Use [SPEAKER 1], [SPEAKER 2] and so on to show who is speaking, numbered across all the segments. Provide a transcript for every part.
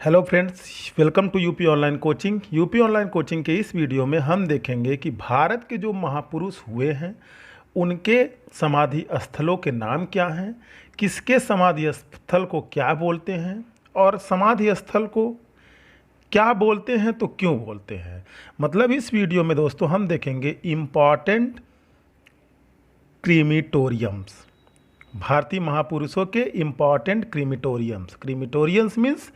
[SPEAKER 1] Hello friends, welcome to UP online coaching. UP online coaching के इस video में हम देखेंगे कि भारत के जो महापुरुष हुए हैं उनके समाधि स्थलों के नाम क्या हैं, किसके समाधि स्थल को क्या बोलते हैं और समाधि स्थल को क्या बोलते हैं तो क्यों बोलते हैं। मतलब इस वीडियो में दोस्तों हम देखेंगे इम्पॉर्टेंट क्रीमिटोरियम्स, भारतीय महापुरुषों के इम्पॉर्टेंट क्रीमिटोरियम्स मीन्स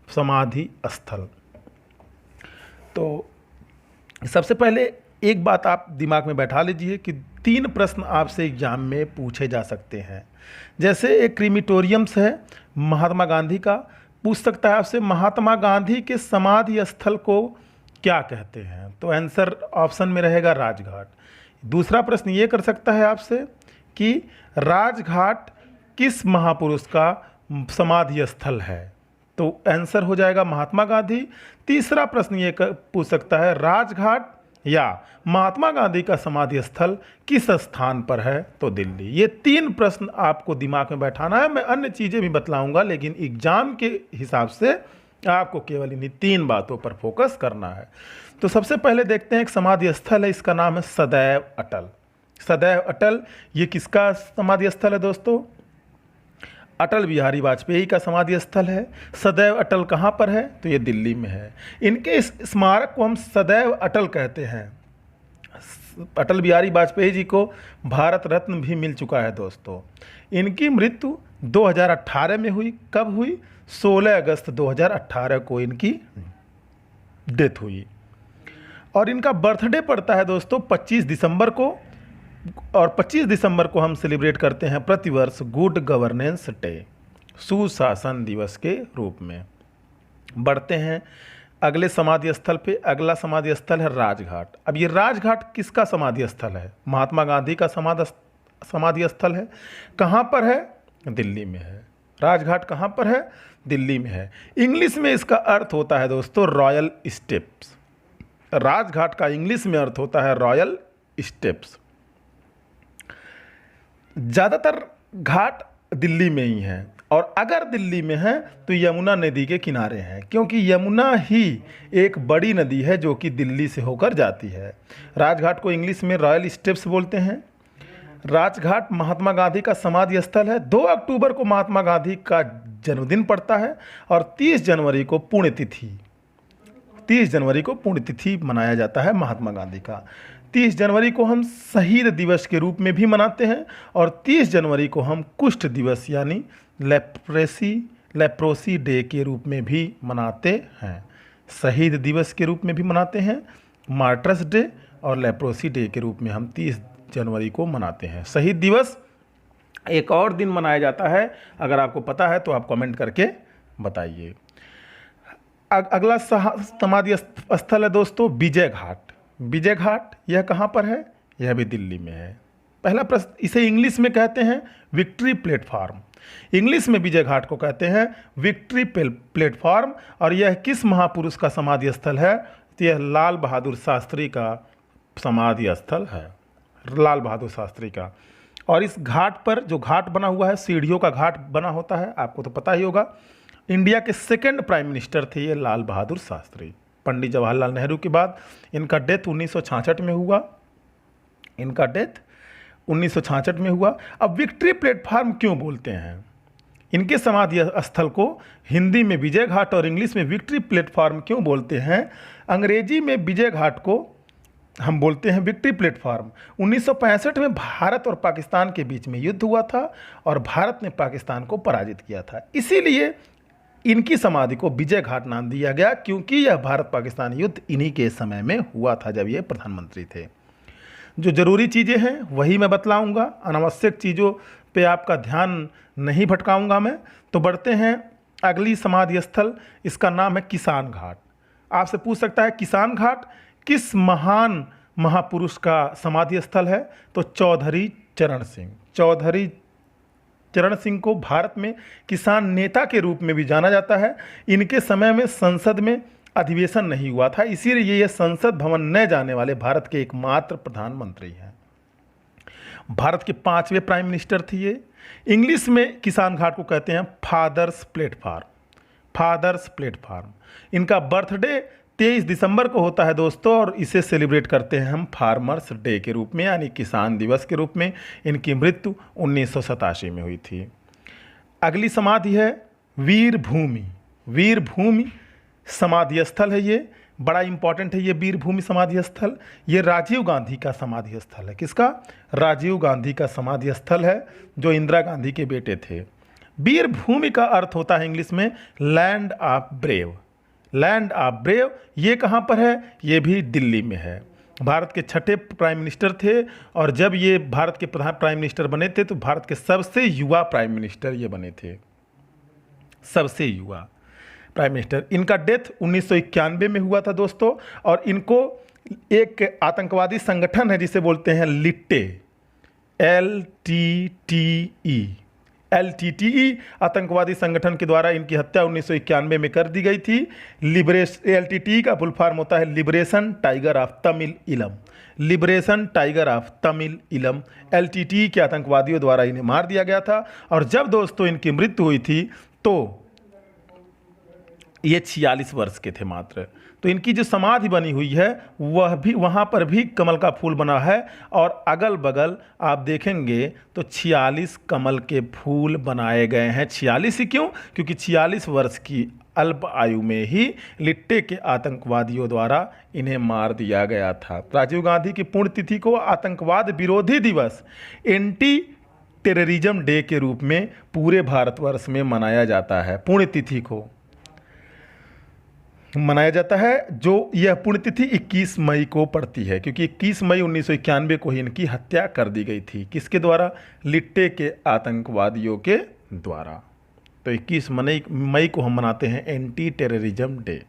[SPEAKER 1] समाधि स्थल। तो सबसे पहले एक बात आप दिमाग में बैठा लीजिए कि 3 प्रश्न आपसे एग्जाम में पूछे जा सकते हैं। जैसे एक क्रीमिटोरियम्स है महात्मा गांधी का, पूछ सकता है आपसे महात्मा गांधी के समाधि स्थल को क्या कहते हैं, तो आंसर ऑप्शन में रहेगा राजघाट। दूसरा प्रश्न ये कर सकता है आपसे कि राजघाट किस महापुरुष का समाधि स्थल है, तो आंसर हो जाएगा महात्मा गांधी। तीसरा प्रश्न ये पूछ सकता है राजघाट या महात्मा गांधी का समाधि स्थल किस स्थान पर है, तो दिल्ली। ये 3 प्रश्न आपको दिमाग में बैठाना है। मैं अन्य चीज़ें भी बतलाऊंगा, लेकिन एग्जाम के हिसाब से आपको केवल इन्हीं 3 बातों पर फोकस करना है। तो सबसे पहले देखते हैं एक समाधि स्थल है, इसका नाम है सदैव अटल। सदैव अटल ये किसका समाधि स्थल है दोस्तों? अटल बिहारी वाजपेयी का समाधि स्थल है। सदैव अटल कहाँ पर है, तो ये दिल्ली में है। इनके इस स्मारक को हम सदैव अटल कहते हैं। अटल बिहारी वाजपेयी जी को भारत रत्न भी मिल चुका है दोस्तों। इनकी मृत्यु 2018 में हुई। कब हुई? 16 अगस्त 2018 को इनकी डेथ हुई। और इनका बर्थडे पड़ता है दोस्तों 25 दिसंबर को, और 25 दिसंबर को हम सेलिब्रेट करते हैं प्रतिवर्ष गुड गवर्नेंस डे, सुशासन दिवस के रूप में। बढ़ते हैं अगले समाधि स्थल पे। अगला समाधि स्थल है राजघाट। अब ये राजघाट किसका समाधि स्थल है? महात्मा गांधी का समाधि स्थल है। कहाँ पर है? दिल्ली में है। राजघाट कहाँ पर है? दिल्ली में है। इंग्लिश में इसका अर्थ होता है दोस्तों रॉयल स्टेप्स। राजघाट का इंग्लिश में अर्थ होता है रॉयल स्टेप्स। ज़्यादातर घाट दिल्ली में ही हैं, और अगर दिल्ली में है तो यमुना नदी के किनारे हैं, क्योंकि यमुना ही एक बड़ी नदी है जो कि दिल्ली से होकर जाती है। राजघाट को इंग्लिश में रॉयल स्टेप्स बोलते हैं। राजघाट महात्मा गांधी का समाधि स्थल है। 2 अक्टूबर को महात्मा गांधी का जन्मदिन पड़ता है और 30 जनवरी को पुण्यतिथि मनाया जाता है महात्मा गांधी का। 30 जनवरी को हम शहीद दिवस के रूप में भी मनाते हैं, और 30 जनवरी को हम कुष्ठ दिवस यानी लेप्रोसी डे के रूप में भी मनाते हैं। शहीद दिवस के रूप में भी मनाते हैं, मार्टर्स डे, और लेप्रोसी डे के रूप में हम 30 जनवरी को मनाते हैं। शहीद दिवस एक और दिन मनाया जाता है, अगर आपको पता है तो आप कमेंट करके बताइए। अगला समाधि स्थल है दोस्तों विजय घाट। विजय घाट यह कहाँ पर है? यह भी दिल्ली में है। पहला प्रश्न, इसे इंग्लिश में कहते हैं विक्ट्री प्लेटफॉर्म। इंग्लिश में विजय घाट को कहते हैं विक्ट्री प्लेटफॉर्म। और यह किस महापुरुष का समाधि स्थल है? तो यह लाल बहादुर शास्त्री का समाधि स्थल है, लाल बहादुर शास्त्री का। और इस घाट पर जो घाट बना हुआ है, सीढ़ियों का घाट बना होता है, आपको तो पता ही होगा। इंडिया के 2nd प्राइम मिनिस्टर थे ये लाल बहादुर शास्त्री। पंडित जवाहरलाल नेहरू के बाद इनका डेथ 1966 में हुआ। अब विक्ट्री प्लेटफॉर्म क्यों बोलते हैं? इनके समाधि स्थल को हिंदी में विजय घाट और इंग्लिश में विक्ट्री प्लेटफॉर्म क्यों बोलते हैं? अंग्रेजी में विजय घाट को हम बोलते हैं विक्ट्री प्लेटफॉर्म। 1965 में भारत और पाकिस्तान के बीच में युद्ध हुआ था और भारत ने पाकिस्तान को पराजित किया था, इसीलिए इनकी समाधि को विजय घाट नाम दिया गया, क्योंकि यह भारत पाकिस्तान युद्ध इन्हीं के समय में हुआ था जब ये प्रधानमंत्री थे। जो ज़रूरी चीज़ें हैं वही मैं बतलाऊंगा, अनावश्यक चीज़ों पे आपका ध्यान नहीं भटकाऊंगा मैं। तो बढ़ते हैं अगली समाधि स्थल, इसका नाम है किसान घाट। आपसे पूछ सकता है किसान घाट किस महान महापुरुष का समाधि स्थल है? तो चौधरी चरण सिंह को भारत में किसान नेता के रूप में भी जाना जाता है। इनके समय में संसद में अधिवेशन नहीं हुआ था, इसीलिए ये संसद भवन न जाने वाले भारत के एकमात्र प्रधानमंत्री हैं। भारत के 5वें प्राइम मिनिस्टर थे ये। इंग्लिश में किसान घाट को कहते हैं फादर्स प्लेटफॉर्म। Fathers platform. इनका बर्थडे 23 दिसंबर को होता है दोस्तों, और इसे सेलिब्रेट करते हैं हम फार्मर्स डे के रूप में, यानी किसान दिवस के रूप में। इनकी मृत्यु 1987 में हुई थी। अगली समाधि है वीर भूमि। वीर भूमि समाधि स्थल है, ये बड़ा इंपॉर्टेंट है। ये वीर भूमि समाधि स्थल ये राजीव गांधी का समाधि स्थल है। किसका? राजीव गांधी का समाधि स्थल है, जो इंदिरा गांधी के बेटे थे। वीर भूमि का अर्थ होता है इंग्लिश में land of brave. Land of brave ये कहाँ पर है? ये भी दिल्ली में है। भारत के छठे प्राइम मिनिस्टर थे, और जब ये भारत के प्राइम मिनिस्टर बने थे तो भारत के सबसे युवा प्राइम मिनिस्टर ये बने थे, सबसे युवा प्राइम मिनिस्टर। इनका डेथ 1991 में हुआ था दोस्तों, और इनको एक आतंकवादी संगठन है जिसे बोलते हैं लिट्टे, LTTE आतंकवादी संगठन के द्वारा इनकी हत्या 1991 में कर दी गई थी। LTTE का फुल फॉर्म होता है लिबरेशन टाइगर ऑफ तमिल इलम। लिबरेशन टाइगर ऑफ तमिल इलम। LTTE के आतंकवादियों द्वारा इन्हें मार दिया गया था। और जब दोस्तों इनकी मृत्यु हुई थी तो ये 46 वर्ष के थे मात्र। तो इनकी जो समाधि बनी हुई है वह भी, वहाँ पर भी कमल का फूल बना है, और अगल बगल आप देखेंगे तो 46 कमल के फूल बनाए गए हैं। 46 ही क्यों? क्योंकि 46 वर्ष की अल्प आयु में ही लिट्टे के आतंकवादियों द्वारा इन्हें मार दिया गया था। राजीव गांधी की पुण्यतिथि को आतंकवाद विरोधी दिवस, एंटी टेररिज्म डे के रूप में पूरे भारतवर्ष में मनाया जाता है। पुण्यतिथि को मनाया जाता है, जो यह पुण्यतिथि 21 मई को पड़ती है, क्योंकि 21 मई 1991 को ही इनकी हत्या कर दी गई थी। किसके द्वारा? लिट्टे के आतंकवादियों के द्वारा। तो 21 मई को हम मनाते हैं एंटी टेररिज्म डे।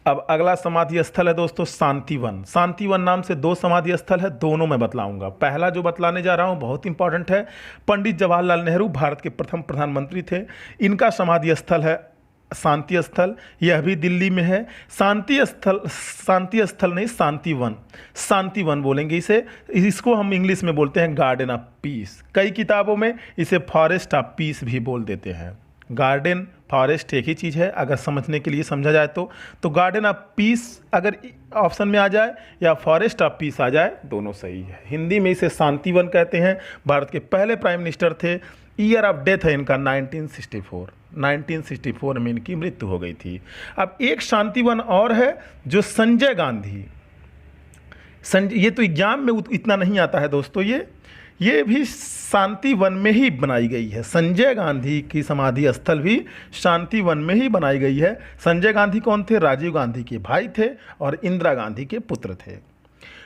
[SPEAKER 1] अब अगला समाधि स्थल है दोस्तों शांतिवन। शांतिवन नाम से 2 समाधि स्थल है, दोनों मैं बतलाऊंगा। पहला जो बतलाने जा रहा हूं बहुत इंपॉर्टेंट है। पंडित जवाहरलाल नेहरू भारत के प्रथम प्रधानमंत्री थे। इनका समाधि स्थल है शांति स्थल, यह भी दिल्ली में है। शांति स्थल नहीं, शांतिवन। शांतिवन बोलेंगे इसे। इसको हम इंग्लिश में बोलते हैं गार्डन ऑफ पीस। कई किताबों में इसे फॉरेस्ट ऑफ पीस भी बोल देते हैं। गार्डन फॉरेस्ट एक ही चीज़ है, अगर समझने के लिए समझा जाए तो गार्डन ऑफ पीस अगर ऑप्शन में आ जाए या फॉरेस्ट ऑफ पीस आ जाए, दोनों सही है। हिंदी में इसे शांतिवन कहते हैं। भारत के पहले प्राइम मिनिस्टर थे। ईयर ऑफ डेथ है इनका 1964 में इनकी मृत्यु हो गई थी। अब एक शांतिवन और है जो संजय गांधी, ये तो एग्जाम में इतना नहीं आता है दोस्तों, ये भी शांतिवन में ही बनाई गई है। संजय गांधी की समाधि स्थल भी शांतिवन में ही बनाई गई है। संजय गांधी कौन थे? राजीव गांधी के भाई थे और इंदिरा गांधी के पुत्र थे।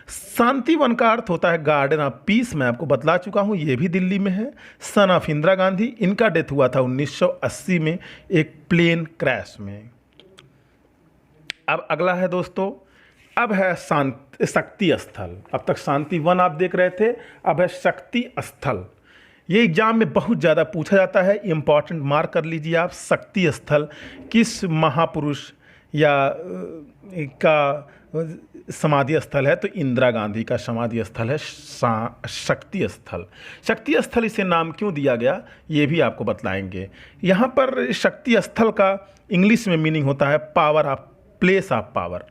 [SPEAKER 1] शांतिवन का अर्थ होता है गार्डन ऑफ पीस, मैं आपको बतला चुका हूँ, ये भी दिल्ली में है। सन ऑफ इंदिरा गांधी, इनका डेथ हुआ था 1980 में एक प्लेन क्रैश में। अब अगला है दोस्तों, अब है शक्ति स्थल। अब तक शांतिवन आप देख रहे थे, अब है शक्ति स्थल। ये एग्जाम में बहुत ज़्यादा पूछा जाता है, इंपॉर्टेंट मार्क कर लीजिए आप। शक्ति स्थल किस महापुरुष या का समाधि स्थल है? तो इंदिरा गांधी का समाधि स्थल है शक्ति स्थल। शक्ति स्थल इसे नाम क्यों दिया गया ये भी आपको बतलाएंगे। यहाँ पर शक्ति स्थल का इंग्लिश में मीनिंग होता है power of, place of power.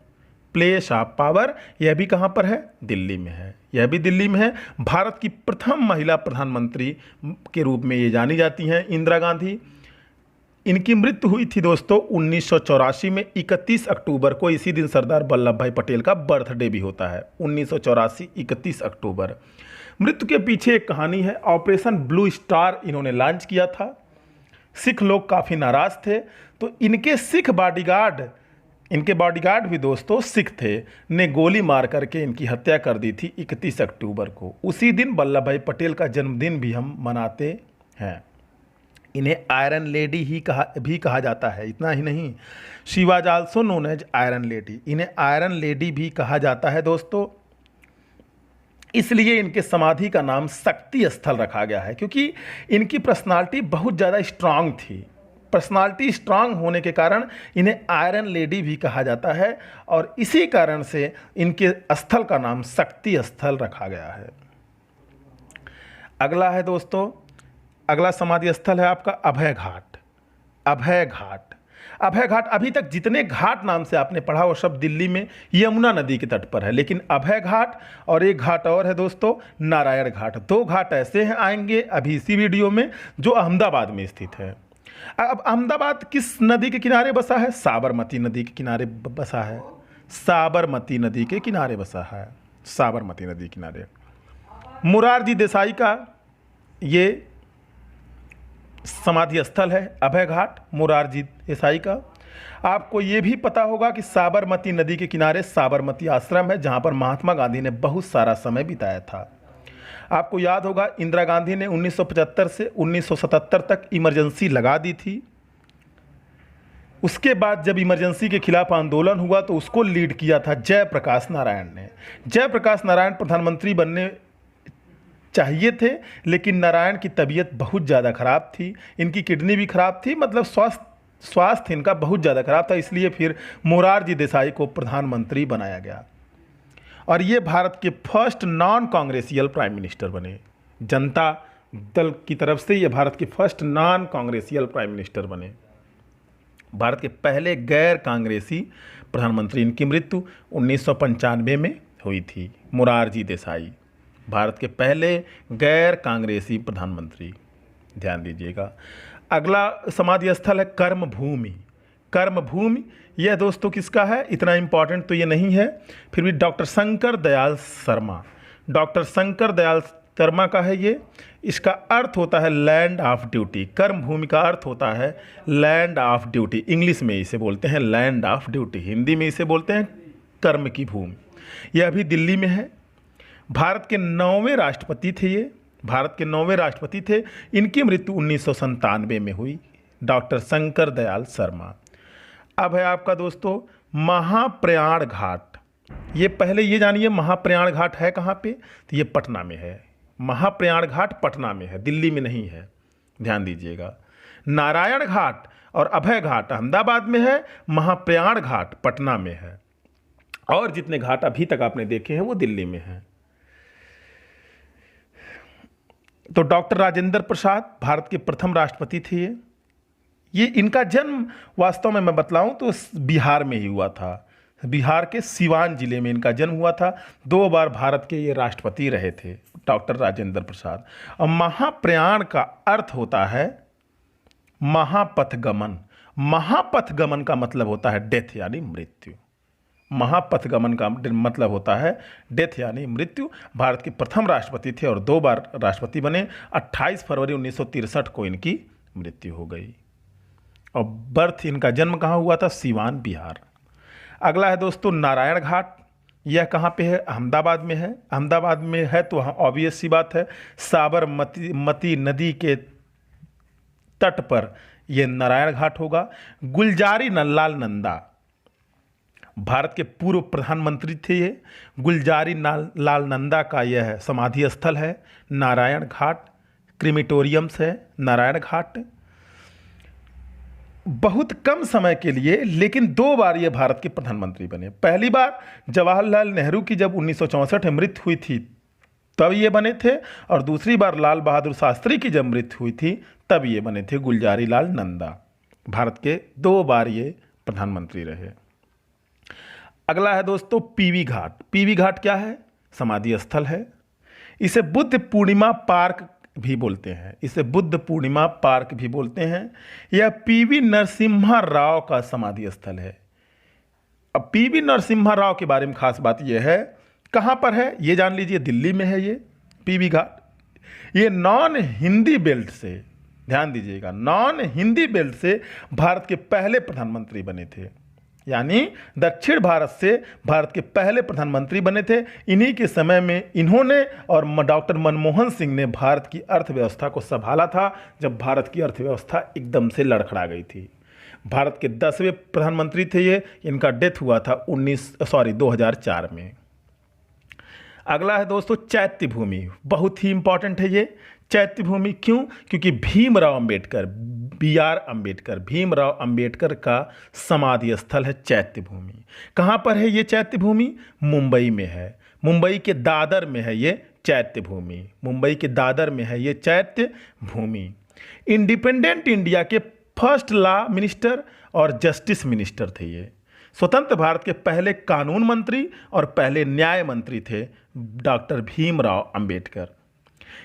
[SPEAKER 1] Place of power, यह भी कहाँ पर है? दिल्ली में है। यह भी दिल्ली में है। भारत की प्रथम महिला प्रधानमंत्री के रूप में ये जानी जाती हैं इंदिरा गांधी। इनकी मृत्यु हुई थी दोस्तों 1984 में 31 अक्टूबर को। इसी दिन सरदार वल्लभ भाई पटेल का बर्थडे भी होता है, 1984 31 अक्टूबर। मृत्यु के पीछे एक कहानी है। ऑपरेशन ब्लू स्टार इन्होंने लॉन्च किया था। सिख लोग काफ़ी नाराज़ थे, तो इनके बॉडीगार्ड भी दोस्तों सिख थे, ने गोली मार करके इनकी हत्या कर दी थी 31 अक्टूबर को। उसी दिन वल्लभ भाई पटेल का जन्मदिन भी हम मनाते हैं। इन्हें आयरन लेडी भी कहा जाता है। इतना ही नहीं, she was also known as iron lady. इन्हें आयरन लेडी भी कहा जाता है दोस्तों। इसलिए इनके समाधि का नाम शक्ति स्थल रखा गया है, क्योंकि इनकी पर्सनालिटी बहुत ज़्यादा स्ट्रांग थी। पर्सनालिटी स्ट्रांग होने के कारण इन्हें आयरन लेडी भी कहा जाता है, और इसी कारण से इनके स्थल का नाम शक्ति स्थल रखा गया है। अगला है दोस्तों, अगला समाधि स्थल है आपका अभय घाट। अभय घाट। अभय घाट, अभी तक जितने घाट नाम से आपने पढ़ा वो सब दिल्ली में यमुना नदी के तट पर है, लेकिन अभय घाट और एक घाट और है दोस्तों, नारायण घाट। दो घाट ऐसे हैं आएंगे अभी इसी वीडियो में जो अहमदाबाद में स्थित है। अब अहमदाबाद किस नदी के किनारे बसा है? साबरमती नदी के किनारे बसा है। साबरमती नदी के किनारे बसा है, साबरमती नदी किनारे। मोरारजी देसाई का ये समाधि स्थल है अभय घाट, मोरारजी देसाई का। आपको ये भी पता होगा कि साबरमती नदी के किनारे साबरमती आश्रम है, जहाँ पर महात्मा गांधी ने बहुत सारा समय बिताया था। आपको याद होगा इंदिरा गांधी ने 1975 से 1977 तक इमरजेंसी लगा दी थी। उसके बाद जब इमरजेंसी के खिलाफ आंदोलन हुआ तो उसको लीड किया था जयप्रकाश नारायण ने। जयप्रकाश नारायण प्रधानमंत्री बनने चाहिए थे, लेकिन नारायण की तबीयत बहुत ज़्यादा ख़राब थी, इनकी किडनी भी ख़राब थी, मतलब स्वास्थ्य इनका बहुत ज़्यादा ख़राब था, इसलिए फिर मोरारजी देसाई को प्रधानमंत्री बनाया गया और ये भारत के फर्स्ट नॉन कांग्रेसियल प्राइम मिनिस्टर बने। जनता दल की तरफ से ये भारत के फर्स्ट नॉन कांग्रेसियल प्राइम मिनिस्टर बने, भारत के पहले गैर कांग्रेसी प्रधानमंत्री। इनकी मृत्यु 1995 में हुई थी। मोरारजी देसाई भारत के पहले गैर कांग्रेसी प्रधानमंत्री, ध्यान दीजिएगा। अगला समाधि स्थल है कर्मभूमि। कर्मभूमि यह दोस्तों किसका है? इतना इम्पॉर्टेंट तो ये नहीं है, फिर भी डॉक्टर शंकर दयाल शर्मा, डॉक्टर शंकर दयाल शर्मा का है ये। इसका अर्थ होता है लैंड ऑफ ड्यूटी। कर्मभूमि का अर्थ होता है लैंड ऑफ ड्यूटी, इंग्लिश में इसे बोलते हैं लैंड ऑफ ड्यूटी, हिंदी में इसे बोलते हैं कर्म की भूमि। यह अभी दिल्ली में है। भारत के 9वें राष्ट्रपति थे ये, भारत के 9वें राष्ट्रपति थे। इनकी मृत्यु 1997 में हुई, डॉक्टर शंकर दयाल शर्मा। अब है आपका दोस्तों महाप्रयाण घाट। ये पहले ये जानिए महाप्रयाण घाट है कहाँ पे? तो ये पटना में है। महाप्रयाण घाट पटना में है, दिल्ली में नहीं है, ध्यान दीजिएगा। नारायण घाट और अभय घाट अहमदाबाद में है, महाप्रयाण घाट पटना में है, और जितने घाट अभी तक आपने देखे हैं वो दिल्ली में हैं। तो डॉक्टर राजेंद्र प्रसाद भारत के प्रथम राष्ट्रपति थे ये इनका जन्म वास्तव में मैं बतलाऊं तो बिहार में ही हुआ था। बिहार के सिवान जिले में इनका जन्म हुआ था। 2 बार भारत के ये राष्ट्रपति रहे थे डॉक्टर राजेंद्र प्रसाद। और महाप्रयाण का अर्थ होता है महापथगमन। महापथगमन का मतलब होता है डेथ यानी मृत्यु। महापथगमन का मतलब होता है डेथ यानी मृत्यु। भारत के प्रथम राष्ट्रपति थे और 2 बार राष्ट्रपति बने। 28 फरवरी 1963 को इनकी मृत्यु हो गई। और बर्थ इनका जन्म कहाँ हुआ था? सिवान बिहार। अगला है दोस्तों नारायण घाट। यह कहाँ पे है? अहमदाबाद में है। अहमदाबाद में है तो वहाँ ऑब्वियस सी बात है साबरमती नदी के तट पर यह नारायण घाट होगा। गुलजारी लाल नंदा भारत के पूर्व प्रधानमंत्री थे ये। गुलजारी लाल नंदा का यह समाधि स्थल है नारायण घाट। क्रीमेटोरियम्स है नारायण घाट। बहुत कम समय के लिए लेकिन 2 बार ये भारत के प्रधानमंत्री बने। पहली बार जवाहरलाल नेहरू की जब 1964 में मृत्यु हुई थी तब ये बने थे, और दूसरी बार लाल बहादुर शास्त्री की जब मृत्यु हुई थी तब ये बने थे गुलजारी लाल नंदा। भारत के 2 बार ये प्रधानमंत्री रहे। अगला है दोस्तों पीवी घाट। पीवी घाट क्या है? समाधि स्थल है। इसे बुद्ध पूर्णिमा पार्क भी बोलते हैं, इसे बुद्ध पूर्णिमा पार्क भी बोलते हैं। यह पीवी नरसिम्हा राव का समाधि स्थल है। अब पीवी नरसिम्हा राव के बारे में खास बात यह है, कहाँ पर है ये जान लीजिए, दिल्ली में है ये पीवी घाट। ये नॉन हिंदी बेल्ट से, ध्यान दीजिएगा, नॉन हिंदी बेल्ट से भारत के पहले प्रधानमंत्री बने थे, यानी दक्षिण भारत से भारत के पहले प्रधानमंत्री बने थे। इन्हीं के समय में इन्होंने और डॉक्टर मनमोहन सिंह ने भारत की अर्थव्यवस्था को संभाला था, जब भारत की अर्थव्यवस्था एकदम से लड़खड़ा गई थी। भारत के 10वें प्रधानमंत्री थे ये। इनका डेथ हुआ था 2004 में। अगला है दोस्तों चैत्य भूमि। बहुत ही इंपॉर्टेंट है ये चैत्य भूमि। क्यों? क्योंकि भीमराव अंबेडकर, BR अम्बेडकर, भीमराव अंबेडकर का समाधि स्थल है चैत्य भूमि। कहाँ पर है ये चैत्य भूमि? मुंबई में है। मुंबई के दादर में है ये चैत्य भूमि। मुंबई के दादर में है ये चैत्य भूमि। इंडिपेंडेंट इंडिया के फर्स्ट लॉ मिनिस्टर और जस्टिस मिनिस्टर थे ये। स्वतंत्र भारत के पहले कानून मंत्री और पहले न्याय मंत्री थे डॉक्टर भीमराव अंबेडकर।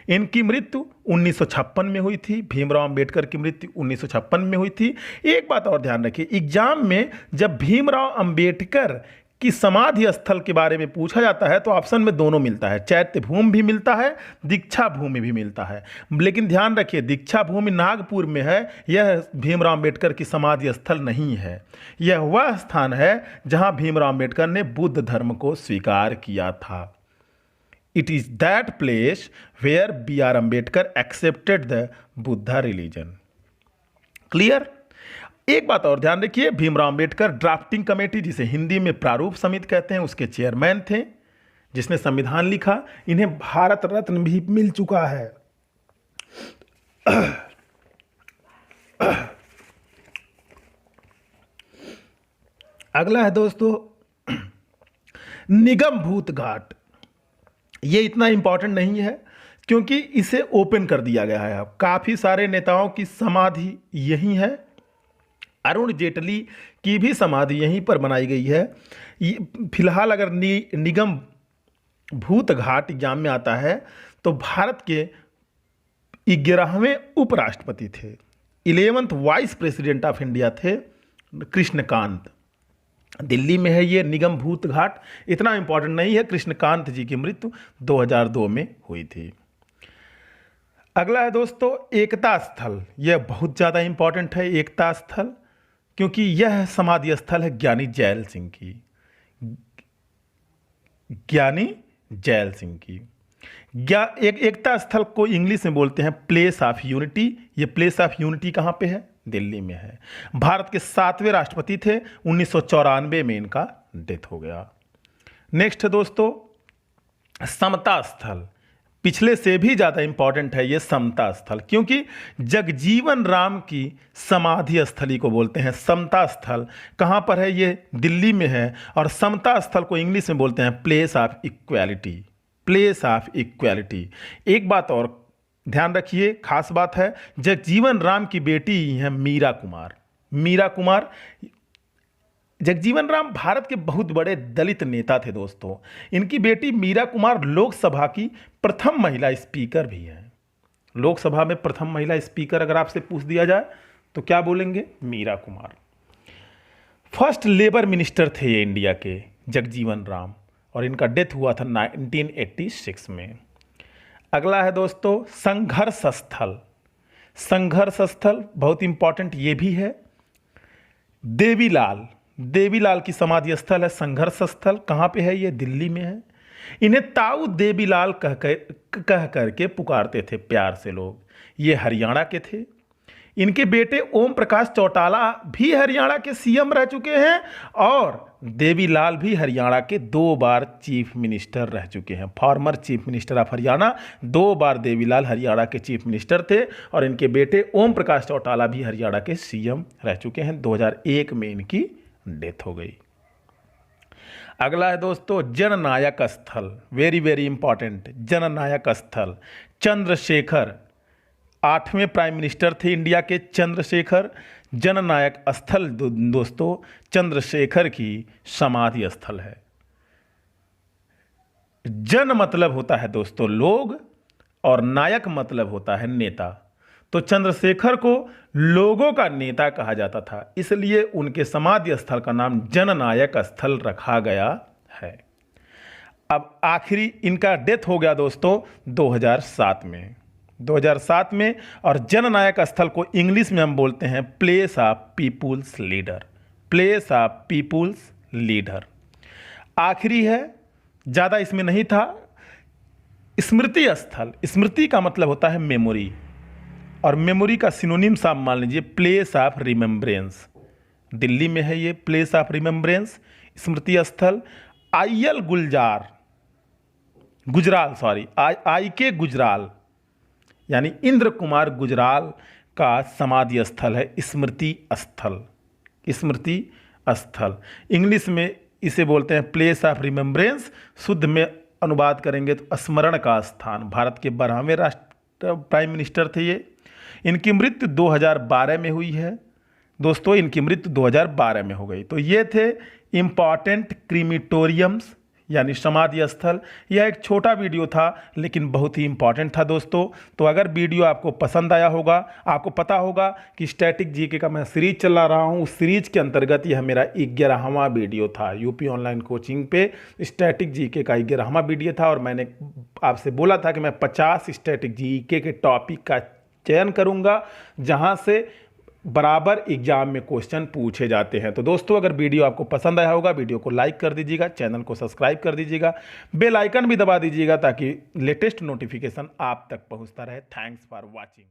[SPEAKER 1] इनकी मृत्यु 1956 में हुई थी। भीमराव अंबेडकर की मृत्यु 1956 में हुई थी। एक बात और ध्यान रखिए, एग्जाम में जब भीमराव अंबेडकर की समाधि स्थल के बारे में पूछा जाता है तो ऑप्शन में दोनों मिलता है, चैत्य भूमि भी मिलता है, दीक्षा भूमि भी मिलता है। लेकिन ध्यान रखिए, दीक्षा भूमि नागपुर में है, यह भीमराव अंबेडकर की समाधि स्थल नहीं है। यह वह स्थान है जहां भीमराव अंबेडकर ने बुद्ध धर्म को स्वीकार किया था। It is that place where B R Ambedkar accepted the Buddha religion. Clear. एक बात और ध्यान रखिए, भीमराव अंबेडकर ड्राफ्टिंग कमेटी, जिसे हिंदी में प्रारूप समिति कहते हैं, उसके चेयरमैन थे, जिसने संविधान लिखा। इन्हें भारत रत्न भी मिल चुका है। अगला है दोस्तों निगमभूत घाट। ये इतना इंपॉर्टेंट नहीं है क्योंकि इसे ओपन कर दिया गया है। अब काफ़ी सारे नेताओं की समाधि यहीं है। अरुण जेटली की भी समाधि यहीं पर बनाई गई है। फिलहाल अगर निगम भूत घाट एग्जाम में आता है तो भारत के 11वें उपराष्ट्रपति थे, 11th vice president of India थे कृष्णकांत। दिल्ली में है ये निगम भूत घाट, इतना इंपॉर्टेंट नहीं है। कृष्णकांत जी की मृत्यु 2002 में हुई थी। अगला है दोस्तों एकता स्थल। यह बहुत ज़्यादा इंपॉर्टेंट है एकता स्थल, क्योंकि यह समाधि स्थल है ज्ञानी जैल सिंह की। ज्ञानी जैल सिंह की एकता स्थल को इंग्लिश में बोलते हैं प्लेस ऑफ यूनिटी। ये प्लेस ऑफ यूनिटी कहाँ पे है? दिल्ली में है। भारत के 7वें राष्ट्रपति थे, 1994 में इनका डेथ हो गया। नेक्स्ट है दोस्तों समता स्थल। पिछले से भी ज़्यादा इंपॉर्टेंट है ये समता स्थल, क्योंकि जगजीवन राम की समाधि स्थली को बोलते हैं समता स्थल। कहाँ पर है? ये दिल्ली में है। और समता स्थल को इंग्लिश में बोलते हैं place of equality. Place of equality. एक बात और ध्यान रखिए, खास बात है, जगजीवन राम की बेटी हैं मीरा कुमार। मीरा कुमार, जगजीवन राम भारत के बहुत बड़े दलित नेता थे दोस्तों। इनकी बेटी मीरा कुमार लोकसभा की प्रथम महिला स्पीकर भी हैं। लोकसभा में प्रथम महिला स्पीकर अगर आपसे पूछ दिया जाए तो क्या बोलेंगे? Meera Kumar. First labour minister थे ये इंडिया के जगजीवन राम, और इनका डेथ हुआ था 1986 में। अगला है दोस्तों संघर्ष स्थल। संघर्ष स्थल बहुत इंपॉर्टेंट ये भी है। देवीलाल की समाधि स्थल है संघर्ष स्थल। कहाँ पे है ये? दिल्ली में है। इन्हें ताऊ देवीलाल कह करके पुकारते थे प्यार से लोग। ये हरियाणा के थे। इनके बेटे ओम प्रकाश चौटाला भी हरियाणा के सीएम रह चुके हैं, और देवीलाल भी हरियाणा के 2 बार चीफ मिनिस्टर रह चुके हैं। Former chief minister of Haryana. 2 बार देवीलाल हरियाणा के चीफ मिनिस्टर थे, और इनके बेटे ओम प्रकाश चौटाला भी हरियाणा के सीएम रह चुके हैं। 2001 में इनकी डेथ हो गई। अगला है दोस्तों जननायक स्थल। Very very important. जननायक स्थल चंद्रशेखर, 8वें प्राइम मिनिस्टर थे इंडिया के चंद्रशेखर। जननायक स्थल दोस्तों चंद्रशेखर की समाधि स्थल है। जन मतलब होता है दोस्तों लोग, और नायक मतलब होता है नेता। तो चंद्रशेखर को लोगों का नेता कहा जाता था, इसलिए उनके समाधि स्थल का नाम जननायक स्थल रखा गया है। अब आखिरी इनका डेथ हो गया दोस्तों 2007 में। 2007 में। और जननायक स्थल को इंग्लिश में हम बोलते हैं place of people's leader. Place of people's leader. आखिरी है, ज़्यादा इसमें नहीं था, स्मृति स्थल। स्मृति का मतलब होता है मेमोरी, और मेमोरी का सिनोनिम्स आप मान लीजिए प्लेस ऑफ रिमेम्बरेंस। दिल्ली में है ये प्लेस ऑफ रिमेम्बरेंस स्मृति स्थल। आई के गुजराल यानी इंद्र कुमार गुजराल का समाधि स्थल है स्मृति स्थल। स्मृति स्थल इंग्लिश में इसे बोलते हैं प्लेस ऑफ रिमेम्बरेंस। शुद्ध में अनुवाद करेंगे तो स्मरण का स्थान। भारत के 12वें प्राइम मिनिस्टर थे ये, इनकी मृत्यु 2012 में हुई है दोस्तों, इनकी मृत्यु 2012 में हो गई। तो ये थे इम्पॉर्टेंट क्रीमिटोरियम्स यानी समाधि स्थल। यह एक छोटा वीडियो था लेकिन बहुत ही इंपॉर्टेंट था दोस्तों। तो अगर वीडियो आपको पसंद आया होगा, आपको पता होगा कि स्टैटिक जीके का मैं सीरीज चला रहा हूं, उस सीरीज के अंतर्गत यह मेरा 11वां वीडियो था। यूपी ऑनलाइन कोचिंग पे स्टैटिक जीके का 11वां वीडियो था और मैंने आपसे बोला था कि मैं 50 स्टैटिक जीके के टॉपिक का चयन करूंगा जहां से बराबर एग्जाम में क्वेश्चन पूछे जाते हैं। तो दोस्तों अगर वीडियो आपको पसंद आया होगा, वीडियो को लाइक कर दीजिएगा, चैनल को सब्सक्राइब कर दीजिएगा, बेल आइकन भी दबा दीजिएगा ताकि लेटेस्ट नोटिफिकेशन आप तक पहुंचता रहे। Thanks for watching.